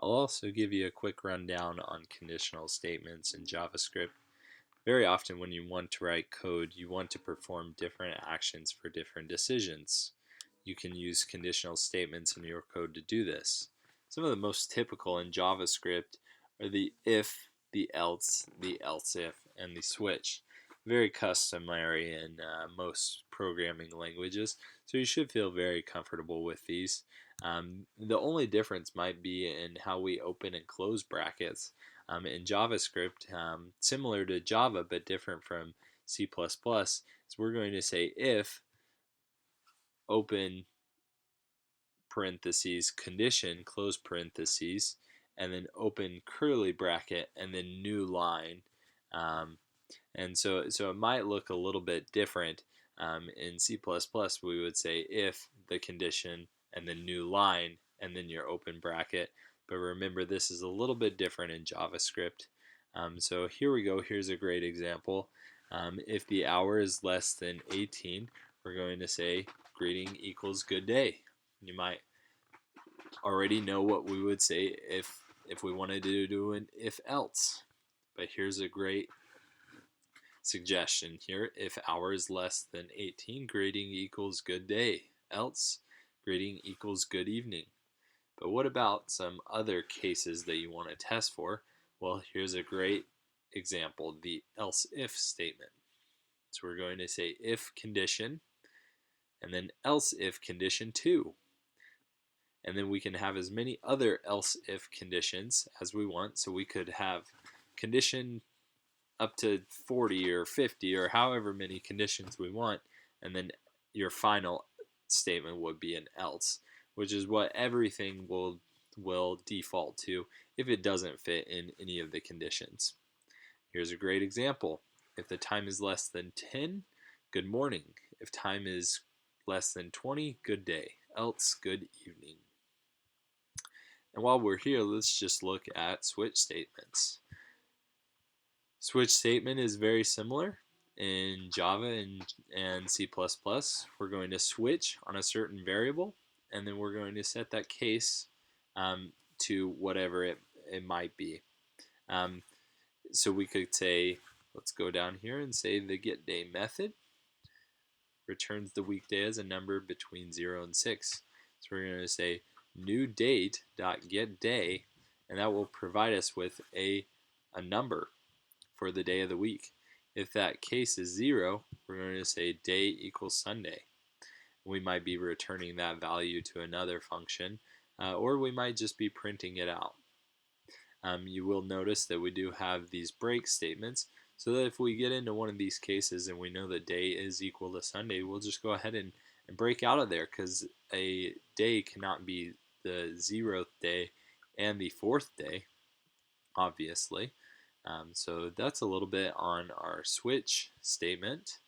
I'll also give you a quick rundown on conditional statements in JavaScript. Very often when you want to write code, you want to perform different actions for different decisions. You can use conditional statements in your code to do this. Some of the most typical in JavaScript are the if, the else if, and the switch. Very customary in most programming languages, so you should feel very comfortable with these. The only difference might be in how we open and close brackets. In JavaScript, similar to Java but different from C++, is we're going to say if open parentheses condition close parentheses and then open curly bracket and then new line. And so it might look a little bit different. In C++, we would say if the condition and then new line and then your open bracket. But remember, this is a little bit different in JavaScript. So here we go. Here's a great example. If the hour is less than 18, we're going to say greeting equals good day. You might already know what we would say if we wanted to do an if else. But here's a great suggestion here. If hour is less than 18, greeting equals good day. Else, greeting equals good evening. But what about some other cases that you want to test for? Well, here's a great example, the else if statement. So we're going to say if condition and then else if condition 2. And then we can have as many other else if conditions as we want. So we could have condition up to 40 or 50 or however many conditions we want, and then your final statement would be an else, which is what everything will default to if it doesn't fit in any of the conditions. Here's a great example. If the time is less than 10, good morning. If time is less than 20, good day. Else, good evening. And while we're here, let's just look at switch statements. Switch statement is very similar in Java and C++. We're going to switch on a certain variable, and then we're going to set that case to whatever it might be. So we could say, let's go down here and say the getDay method returns the weekday as a number between 0 and 6. So we're going to say new date.getDay, and that will provide us with a number for the day of the week. If that case is 0, we're going to say day equals Sunday. We might be returning that value to another function, or we might just be printing it out. You will notice that we do have these break statements, so that if we get into one of these cases and we know that day is equal to Sunday, we'll just go ahead and break out of there, because a day cannot be the 0th day and the 4th day, obviously. So that's a little bit on our switch statement.